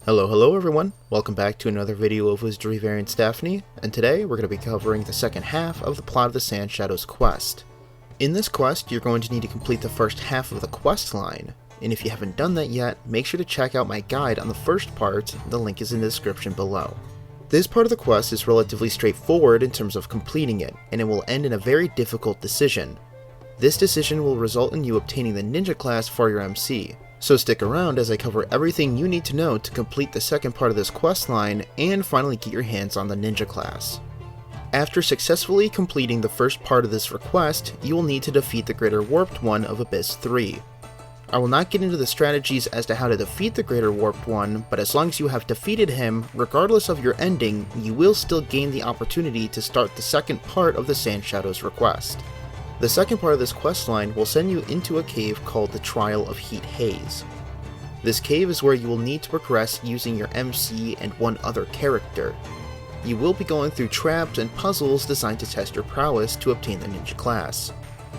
Hello everyone, welcome back to another video of Wizardry variants Daphne, and today we're going to be covering the second half of the Plot of the Sand Shadows quest. In this quest, you're going to need to complete the first half of the quest line, and if you haven't done that yet, make sure to check out my guide on the first part, the link is in the description below. This part of the quest is relatively straightforward in terms of completing it, and it will end in a very difficult decision. This decision will result in you obtaining the ninja class for your MC. So stick around as I cover everything you need to know to complete the second part of this quest line and finally get your hands on the ninja class. After successfully completing the first part of this request, you will need to defeat the Greater Warped One of Abyss 3. I will not get into the strategies as to how to defeat the Greater Warped One, but as long as you have defeated him, regardless of your ending, you will still gain the opportunity to start the second part of the Sand Shadows request. The second part of this questline will send you into a cave called the Trial of Heat Haze. This cave is where you will need to progress using your MC and one other character. You will be going through traps and puzzles designed to test your prowess to obtain the ninja class.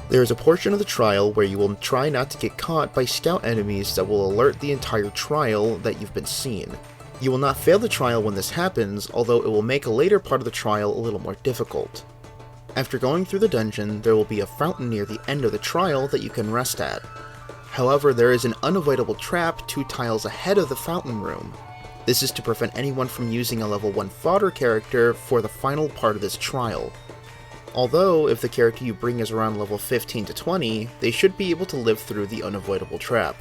There is a portion of the trial where you will try not to get caught by scout enemies that will alert the entire trial that you've been seen. You will not fail the trial when this happens, although it will make a later part of the trial a little more difficult. After going through the dungeon, there will be a fountain near the end of the trial that you can rest at. However, there is an unavoidable trap 2 tiles ahead of the fountain room. This is to prevent anyone from using a level 1 fodder character for the final part of this trial. Although, if the character you bring is around level 15 to 20, they should be able to live through the unavoidable trap.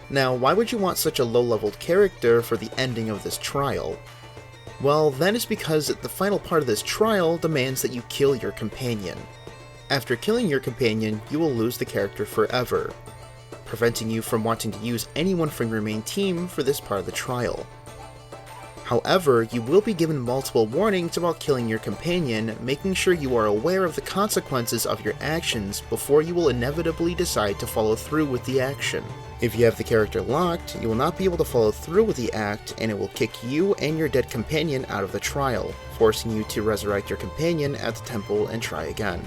Now, why would you want such a low-leveled character for the ending of this trial? Well, that is because the final part of this trial demands that you kill your companion. After killing your companion, you will lose the character forever, preventing you from wanting to use anyone from your main team for this part of the trial. However, you will be given multiple warnings about killing your companion, making sure you are aware of the consequences of your actions before you will inevitably decide to follow through with the action. If you have the character locked, you will not be able to follow through with the act, and it will kick you and your dead companion out of the trial, forcing you to resurrect your companion at the temple and try again.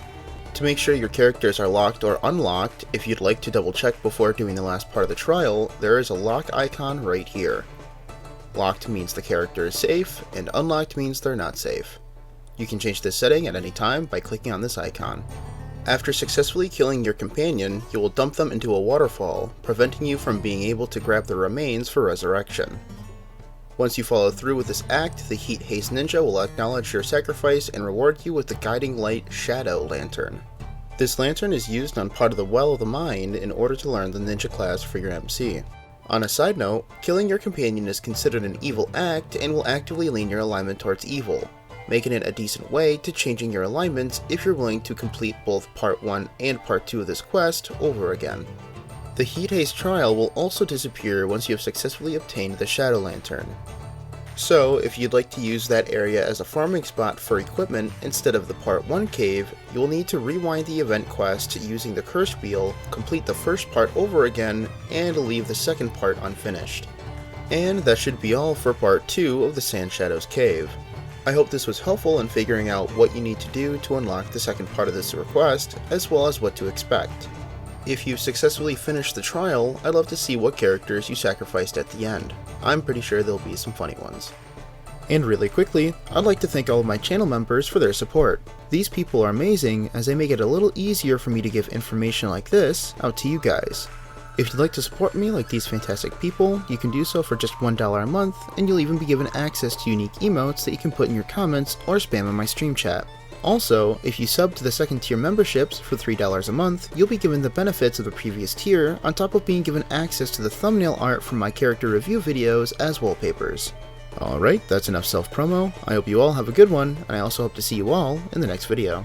To make sure your characters are locked or unlocked, if you'd like to double check before doing the last part of the trial, there is a lock icon right here. Locked means the character is safe, and unlocked means they're not safe. You can change this setting at any time by clicking on this icon. After successfully killing your companion, you will dump them into a waterfall, preventing you from being able to grab the remains for resurrection. Once you follow through with this act, the Heat Haze Ninja will acknowledge your sacrifice and reward you with the Guiding Light Shadow Lantern. This lantern is used on part of the Well of the Mind in order to learn the ninja class for your MC. On a side note, killing your companion is considered an evil act and will actively lean your alignment towards evil, making it a decent way to changing your alignments if you're willing to complete both Part 1 and Part 2 of this quest over again. The Heat Haze trial will also disappear once you have successfully obtained the Shadow Lantern. So, if you'd like to use that area as a farming spot for equipment instead of the Part 1 cave, you'll need to rewind the event quest using the Curse Wheel, complete the first part over again, and leave the second part unfinished. And that should be all for Part 2 of the Sand Shadows Cave. I hope this was helpful in figuring out what you need to do to unlock the second part of this request, as well as what to expect. If you've successfully finished the trial, I'd love to see what characters you sacrificed at the end. I'm pretty sure there'll be some funny ones. And really quickly, I'd like to thank all of my channel members for their support. These people are amazing, as they make it a little easier for me to give information like this out to you guys. If you'd like to support me like these fantastic people, you can do so for just $1 a month, and you'll even be given access to unique emotes that you can put in your comments or spam in my stream chat. Also, if you sub to the second tier memberships for $3 a month, you'll be given the benefits of the previous tier, on top of being given access to the thumbnail art from my character review videos as wallpapers. Alright, that's enough self-promo. I hope you all have a good one, and I also hope to see you all in the next video.